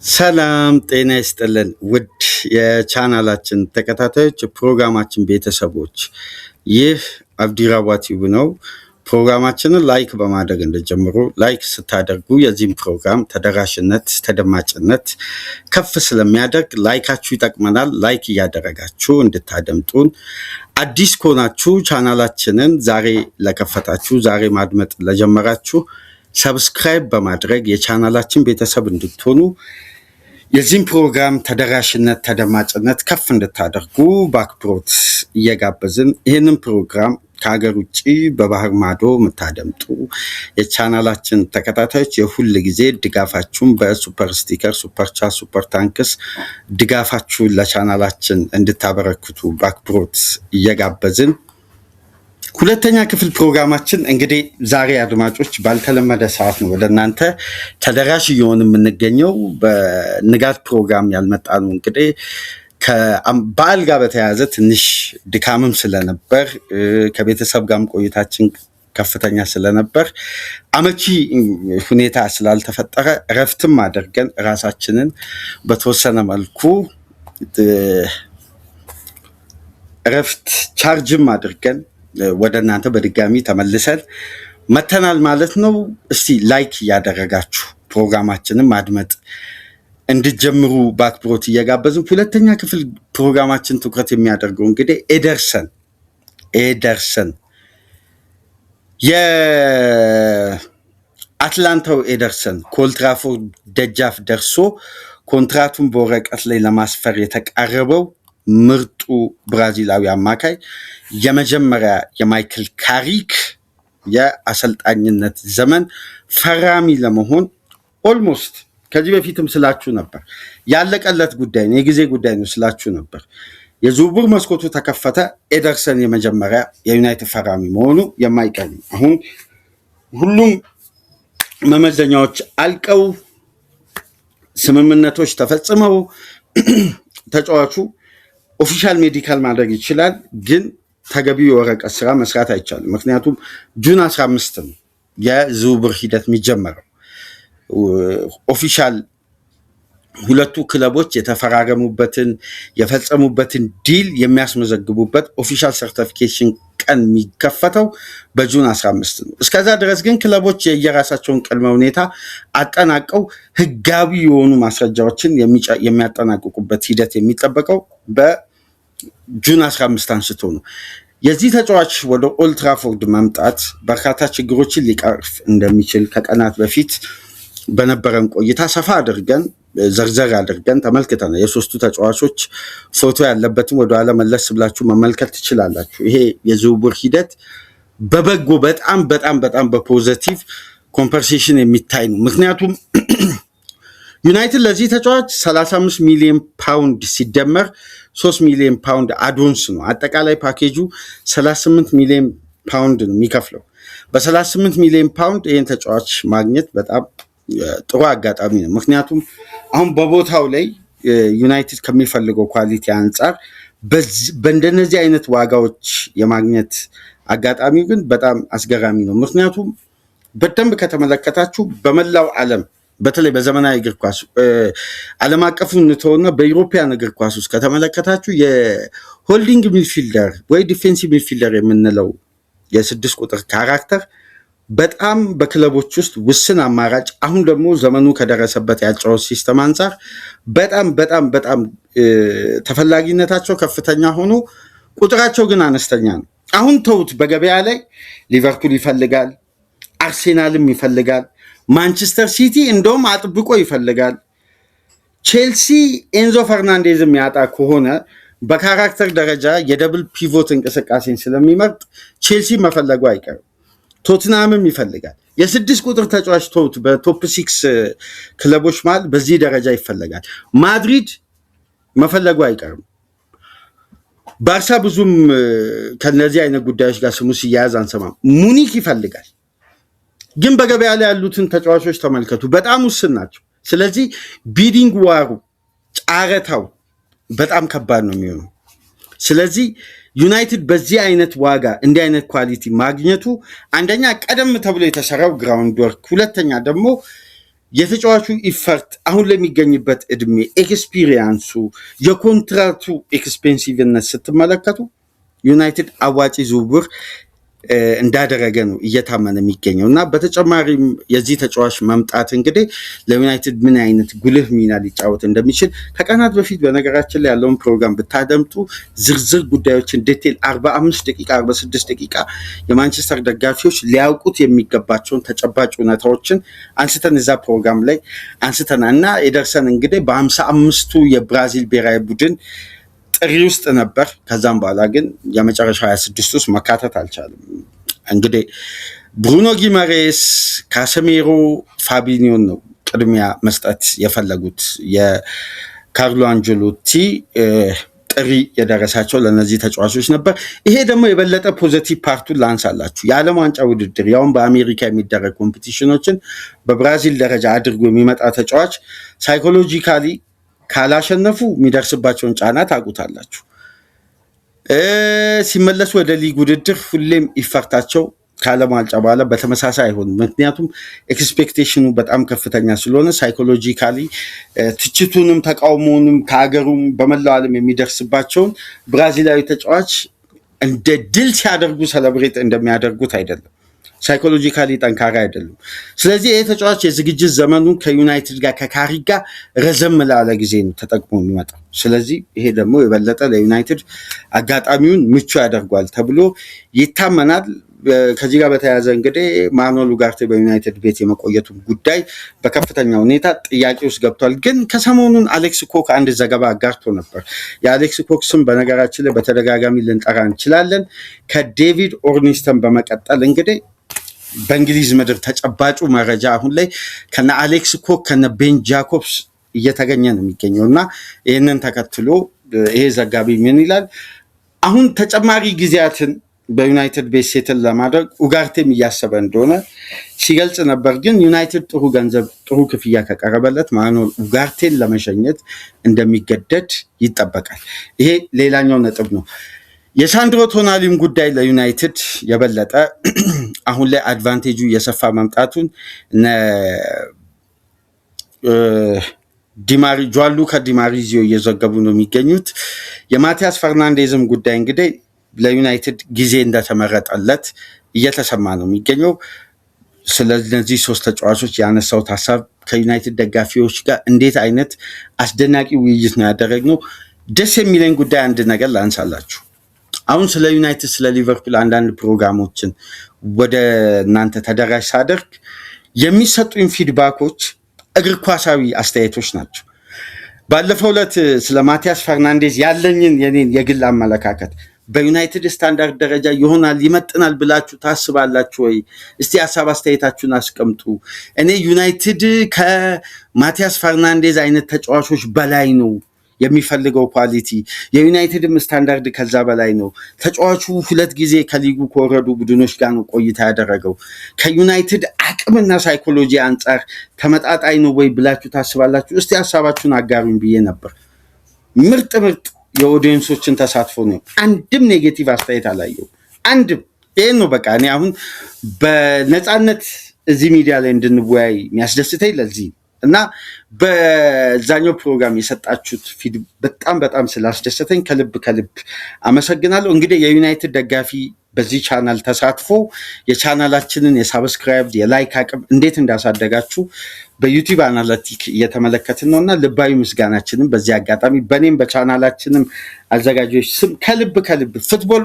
ሰላም ጤና ይስጥልን ውድ የቻናላችን ተከታታዮች ፕሮግራማችን ቤተሰቦች ይህ አብዲራዋ ቲዩብ ነው። ፕሮግራማችንን ላይክ በማድረግ እንደጀምሩ ላይክ ስታደርጉ የዚህም ፕሮግራም ተደራሽነት ተደማጭነት ከፍ ስለሚያደርግ ላይካችሁ ይጠቅመናል። ላይክ እያደረጋችሁ እንድታደምጡን አዲስ ከሆናችሁ ቻናላችንን ዛሬ ለከፈታችሁ ዛሬ ማድመጥ ለጀመራችሁ ሰብስክራይብ በማድረግ የቻናላችን ቤተሰብ እንድትሆኑ የዚህም ፕሮግራም ተደራሽነት ተደማጭነት ከፍ እንድታደርጉ በአክብሮት እየጋበዝን ይህንን ፕሮግራም ከሀገር ውጭ በባህር ማዶ የምታደምጡ የቻናላችን ተከታታዮች የሁል ጊዜ ድጋፋችሁን በሱፐር ስቲከር፣ ሱፐር ቻት፣ ሱፐር ታንክስ ድጋፋችሁን ለቻናላችን እንድታበረክቱ በአክብሮት እየጋበዝን ሁለተኛ ክፍል ፕሮግራማችን እንግዲህ ዛሬ አድማጮች ባልተለመደ ሰዓት ነው ወደ እናንተ ተደራሽ እየሆን የምንገኘው። በንጋት ፕሮግራም ያልመጣ ነው እንግዲህ ከበዓል ጋር በተያያዘ ትንሽ ድካምም ስለነበር ከቤተሰብ ጋርም ቆይታችን ከፍተኛ ስለነበር አመቺ ሁኔታ ስላልተፈጠረ እረፍትም አድርገን ራሳችንን በተወሰነ መልኩ እረፍት ቻርጅም አድርገን ወደ እናንተ በድጋሚ ተመልሰን መተናል ማለት ነው። እስቲ ላይክ እያደረጋችሁ ፕሮግራማችንን ማድመጥ እንድጀምሩ በአክብሮት እየጋበዝን ሁለተኛ ክፍል ፕሮግራማችን ትኩረት የሚያደርገው እንግዲህ ኤደርሰን የአትላንታው ኤደርሰን ኮልትራፎርድ ደጃፍ ደርሶ ኮንትራቱን በወረቀት ላይ ለማስፈር የተቃረበው ምርጡ ብራዚላዊ አማካይ የመጀመሪያ የማይክል ካሪክ የአሰልጣኝነት ዘመን ፈራሚ ለመሆን ኦልሞስት ከዚህ በፊትም ስላችሁ ነበር ያለቀለት ጉዳይ ነው፣ የጊዜ ጉዳይ ነው ስላችሁ ነበር። የዝውውር መስኮቱ ተከፈተ። ኤደርሰን የመጀመሪያ የዩናይትድ ፈራሚ መሆኑ የማይቀር ነው። አሁን ሁሉም መመዘኛዎች አልቀው ስምምነቶች ተፈጽመው ተጫዋቹ ኦፊሻል ሜዲካል ማድረግ ይችላል፣ ግን ተገቢው የወረቀት ስራ መስራት አይቻልም። ምክንያቱም ጁን 15 ነው የዝውውር ሂደት የሚጀመረው። ኦፊሻል ሁለቱ ክለቦች የተፈራረሙበትን የፈጸሙበትን ዲል የሚያስመዘግቡበት ኦፊሻል ሰርቲፊኬሽን ቀን የሚከፈተው በጁን 15 ነው። እስከዛ ድረስ ግን ክለቦች የየራሳቸውን ቅድመ ሁኔታ አጠናቀው ህጋዊ የሆኑ ማስረጃዎችን የሚያጠናቅቁበት ሂደት የሚጠበቀው በጁን 15 አንስቶ ነው። የዚህ ተጫዋች ወደ ኦልድ ትራፎርድ መምጣት በርካታ ችግሮችን ሊቀርፍ እንደሚችል ከቀናት በፊት በነበረን ቆይታ ሰፋ አድርገን ዘርዘር አድርገን ተመልክተናል። የሶስቱ ተጫዋቾች ፎቶ ያለበትም ወደኋላ መለስ ብላችሁ መመልከት ትችላላችሁ። ይሄ የዝውውር ሂደት በበጎ በጣም በፖዚቲቭ ኮምፐንሴሽን የሚታይ ነው። ምክንያቱም ዩናይትድ ለዚህ ተጫዋች 35 ሚሊዮን ፓውንድ ሲደመር 3 ሚሊዮን ፓውንድ አድቫንስ ነው። አጠቃላይ ፓኬጁ 38 ሚሊዮን ፓውንድ ነው የሚከፍለው። በ38 ሚሊዮን ፓውንድ ይህን ተጫዋች ማግኘት በጣም ጥሩ አጋጣሚ ነው። ምክንያቱም አሁን በቦታው ላይ ዩናይትድ ከሚፈልገው ኳሊቲ አንጻር በእንደነዚህ አይነት ዋጋዎች የማግኘት አጋጣሚው ግን በጣም አስገራሚ ነው። ምክንያቱም በደንብ ከተመለከታችሁ በመላው ዓለም በተለይ በዘመናዊ እግር ኳስ ዓለም አቀፉ እንተውና በዩሮፒያን እግር ኳስ ውስጥ ከተመለከታችሁ የሆልዲንግ ሚድፊልደር ወይ ዲፌንሲቭ ሚድፊልደር የምንለው የ6 ቁጥር ካራክተር በጣም በክለቦች ውስጥ ውስን አማራጭ፣ አሁን ደግሞ ዘመኑ ከደረሰበት ያጫወት ሲስተም አንጻር በጣም ተፈላጊነታቸው ከፍተኛ ሆኖ ቁጥራቸው ግን አነስተኛ ነው። አሁን ተውት፣ በገበያ ላይ ሊቨርፑል ይፈልጋል፣ አርሴናልም ይፈልጋል፣ ማንቸስተር ሲቲ እንደውም አጥብቆ ይፈልጋል። ቼልሲ ኤንዞ ፈርናንዴዝም ያጣ ከሆነ በካራክተር ደረጃ የደብል ፒቮት እንቅስቃሴን ስለሚመርጥ ቼልሲ መፈለጉ አይቀርም። ቶትናምም ይፈልጋል። የ6 ቁጥር ተጫዋች ተውት፣ በቶፕ 6 ክለቦች መሃል በዚህ ደረጃ ይፈልጋል። ማድሪድ መፈለጉ አይቀርም። ባርሳ ብዙም ከነዚህ አይነት ጉዳዮች ጋር ስሙ ሲያያዝ አንሰማም። ሙኒክ ይፈልጋል። ግን በገበያ ላይ ያሉትን ተጫዋቾች ተመልከቱ፣ በጣም ውስን ናቸው። ስለዚህ ቢዲንግ ዋሩ ጫረታው በጣም ከባድ ነው የሚሆነው። ስለዚህ ዩናይትድ በዚህ አይነት ዋጋ እንዲህ አይነት ኳሊቲ ማግኘቱ አንደኛ ቀደም ተብሎ የተሰራው ግራውንድ ወርክ፣ ሁለተኛ ደግሞ የተጫዋቹ ኢፈርት አሁን ለሚገኝበት እድሜ ኤክስፒሪየንሱ የኮንትራቱ ኤክስፔንሲቭነት ስትመለከቱ ዩናይትድ አዋጪ ዝውውር እንዳደረገ ነው እየታመነ የሚገኘው እና በተጨማሪም የዚህ ተጫዋች መምጣት እንግዲህ ለዩናይትድ ምን አይነት ጉልህ ሚና ሊጫወት እንደሚችል ከቀናት በፊት በነገራችን ላይ ያለውን ፕሮግራም ብታደምጡ ዝርዝር ጉዳዮችን ዲቴል 45 ደቂቃ 46 ደቂቃ የማንቸስተር ደጋፊዎች ሊያውቁት የሚገባቸውን ተጨባጭ እውነታዎችን አንስተን እዛ ፕሮግራም ላይ አንስተናል እና ኤደርሰን እንግዲህ በ55ቱ የብራዚል ብሔራዊ ቡድን ጥሪ ውስጥ ነበር። ከዛም በኋላ ግን የመጨረሻ 26 ውስጥ መካተት አልቻለም። እንግዲህ ብሩኖ ጊማሬስ፣ ካሰሜሮ፣ ፋቢኒዮን ነው ቅድሚያ መስጠት የፈለጉት። የካርሎ አንጀሎቲ ጥሪ የደረሳቸው ለነዚህ ተጫዋቾች ነበር። ይሄ ደግሞ የበለጠ ፖዚቲቭ ፓርቱን ላንሳላችሁ። የዓለም ዋንጫ ውድድር ያውም በአሜሪካ የሚደረግ ኮምፒቲሽኖችን በብራዚል ደረጃ አድርጎ የሚመጣ ተጫዋች ሳይኮሎጂካሊ ካላሸነፉ የሚደርስባቸውን ጫና ታውቁታላችሁ። ሲመለሱ ወደ ሊግ ውድድር ሁሌም ይፈርታቸው ከዓለም ዋንጫ በኋላ በተመሳሳይ አይሆንም። ምክንያቱም ኤክስፔክቴሽኑ በጣም ከፍተኛ ስለሆነ ሳይኮሎጂካሊ ትችቱንም ተቃውሞውንም ከሀገሩም በመላው ዓለም የሚደርስባቸውን ብራዚላዊ ተጫዋች እንደ ድል ሲያደርጉ ሰለብሬት እንደሚያደርጉት አይደለም። ሳይኮሎጂካሊ ጠንካራ አይደሉም። ስለዚህ ይህ ተጫዋች የዝግጅት ዘመኑ ከዩናይትድ ጋር ከካሪክ ጋር ረዘም ላለ ጊዜ ነው ተጠቅሞ የሚመጣው። ስለዚህ ይሄ ደግሞ የበለጠ ለዩናይትድ አጋጣሚውን ምቹ ያደርጓል ተብሎ ይታመናል። ከዚህ ጋር በተያያዘ እንግዲህ ማኑኤል ኡጋርቴ በዩናይትድ ቤት የመቆየቱ ጉዳይ በከፍተኛ ሁኔታ ጥያቄ ውስጥ ገብቷል። ግን ከሰሞኑን አሌክስ ኮክ አንድ ዘገባ አጋርቶ ነበር። የአሌክስ ኮክ ስም በነገራችን ላይ በተደጋጋሚ ልንጠራ እንችላለን። ከዴቪድ ኦርኒስተን በመቀጠል እንግዲህ በእንግሊዝ ምድር ተጨባጩ መረጃ አሁን ላይ ከነ አሌክስ ኮክ ከነ ቤን ጃኮብስ እየተገኘ ነው የሚገኘው እና ይህንን ተከትሎ ይሄ ዘጋቢ ምን ይላል? አሁን ተጨማሪ ጊዜያትን በዩናይትድ ቤት ሴትል ለማድረግ ኡጋርቴም እያሰበ እንደሆነ ሲገልጽ ነበር። ግን ዩናይትድ ጥሩ ገንዘብ ጥሩ ክፍያ ከቀረበለት ማኑኤል ኡጋርቴን ለመሸኘት እንደሚገደድ ይጠበቃል። ይሄ ሌላኛው ነጥብ ነው። የሳንድሮ ቶናሊም ጉዳይ ለዩናይትድ የበለጠ አሁን ላይ አድቫንቴጁ የሰፋ መምጣቱን ጆአንሉካ ዲማሪዚዮ እየዘገቡ ነው የሚገኙት። የማቲያስ ፈርናንዴዝም ጉዳይ እንግዲህ ለዩናይትድ ጊዜ እንደተመረጠለት እየተሰማ ነው የሚገኘው። ስለዚህ ሶስት ተጫዋቾች ያነሳውት ሀሳብ ከዩናይትድ ደጋፊዎች ጋር እንዴት አይነት አስደናቂ ውይይት ነው ያደረግነው። ደስ የሚለኝ ጉዳይ አንድ ነገር ላንሳላችሁ። አሁን ስለ ዩናይትድ ስለ ሊቨርፑል አንዳንድ ፕሮግራሞችን ወደ እናንተ ተደራሽ ሳደርግ የሚሰጡኝ ፊድባኮች እግር ኳሳዊ አስተያየቶች ናቸው። ባለፈው ዕለት ስለ ማቲያስ ፈርናንዴዝ ያለኝን የኔን የግል አመለካከት በዩናይትድ ስታንዳርድ ደረጃ ይሆናል ይመጥናል ብላችሁ ታስባላችሁ ወይ? እስቲ ሀሳብ አስተያየታችሁን አስቀምጡ። እኔ ዩናይትድ ከማቲያስ ፈርናንዴዝ አይነት ተጫዋቾች በላይ ነው የሚፈልገው ኳሊቲ፣ የዩናይትድም ስታንዳርድ ከዛ በላይ ነው። ተጫዋቹ 2 ጊዜ ከሊጉ ከወረዱ ቡድኖች ጋር ነው ቆይታ ያደረገው። ከዩናይትድ አቅምና ሳይኮሎጂ አንጻር ተመጣጣኝ ነው ወይ ብላችሁ ታስባላችሁ? እስቲ ሀሳባችሁን አጋሩኝ ብዬ ነበር። ምርጥ የኦዲየንሶችን ተሳትፎ ነው። አንድም ኔጌቲቭ አስተያየት አላየው። አንድም ይሄን ነው በቃ። እኔ አሁን በነፃነት እዚህ ሚዲያ ላይ እንድንወያይ የሚያስደስተኝ ለዚህ እና በዛኛው ፕሮግራም የሰጣችሁት ፊድ በጣም ስላስደሰተኝ ከልብ አመሰግናለሁ። እንግዲህ የዩናይትድ ደጋፊ በዚህ ቻናል ተሳትፎ የቻናላችንን የሳብስክራይብ የላይክ አቅም እንዴት እንዳሳደጋችሁ በዩቲዩብ አናሊቲክ እየተመለከትን ነውና ልባዊ ምስጋናችንን በዚህ አጋጣሚ በኔም በቻናላችንም አዘጋጆች ስም ከልብ ፉትቦል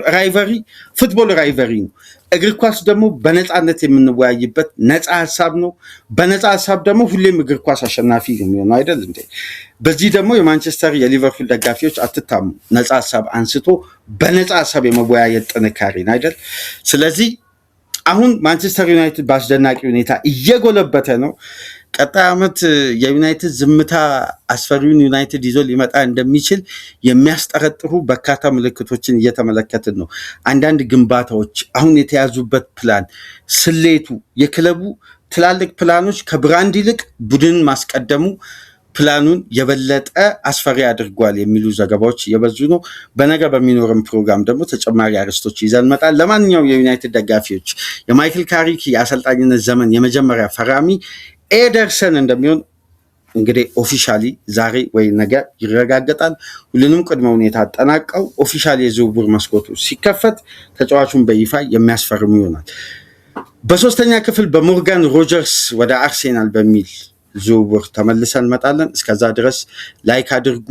ራይቨሪ ነው። እግር ኳስ ደግሞ በነፃነት የምንወያይበት ነፃ ሀሳብ ነው። በነፃ ሀሳብ ደግሞ ሁሌም እግር ኳስ አሸናፊ የሚሆነው አይደል እንዴ? በዚህ ደግሞ የማንቸስተር የሊቨርፑል ደጋፊዎች አትታሙ። ነፃ ሀሳብ አንስቶ በነፃ ሀሳብ የመወያየት ጥንካሬን አይደል? ስለዚህ አሁን ማንቸስተር ዩናይትድ በአስደናቂ ሁኔታ እየጎለበተ ነው። ቀጣይ ዓመት የዩናይትድ ዝምታ አስፈሪውን ዩናይትድ ይዞ ሊመጣ እንደሚችል የሚያስጠረጥሩ በርካታ ምልክቶችን እየተመለከትን ነው። አንዳንድ ግንባታዎች አሁን የተያዙበት ፕላን ስሌቱ የክለቡ ትላልቅ ፕላኖች ከብራንድ ይልቅ ቡድን ማስቀደሙ ፕላኑን የበለጠ አስፈሪ አድርጓል የሚሉ ዘገባዎች እየበዙ ነው። በነገ በሚኖርም ፕሮግራም ደግሞ ተጨማሪ አርዕስቶች ይዘን እንመጣለን። ለማንኛውም የዩናይትድ ደጋፊዎች የማይክል ካሪክ የአሰልጣኝነት ዘመን የመጀመሪያ ፈራሚ ኤደርሰን እንደሚሆን እንግዲህ ኦፊሻሊ ዛሬ ወይ ነገ ይረጋገጣል። ሁሉንም ቅድመ ሁኔታ አጠናቀው ኦፊሻሊ የዝውውር መስኮቱ ሲከፈት ተጫዋቹን በይፋ የሚያስፈርሙ ይሆናል። በሶስተኛ ክፍል በሞርጋን ሮጀርስ ወደ አርሴናል በሚል ዝውውር ተመልሰን እንመጣለን። እስከዛ ድረስ ላይክ አድርጉ፣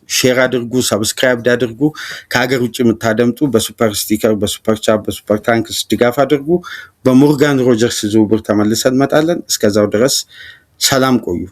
ሼር አድርጉ፣ ሰብስክራይብ አድርጉ። ከሀገር ውጭ የምታደምጡ በሱፐር ስቲከር፣ በሱፐር ቻፕ፣ በሱፐር ታንክስ ድጋፍ አድርጉ። በሞርጋን ሮጀርስ ዝውውር ተመልሰን እንመጣለን። እስከዛው ድረስ ሰላም ቆዩ።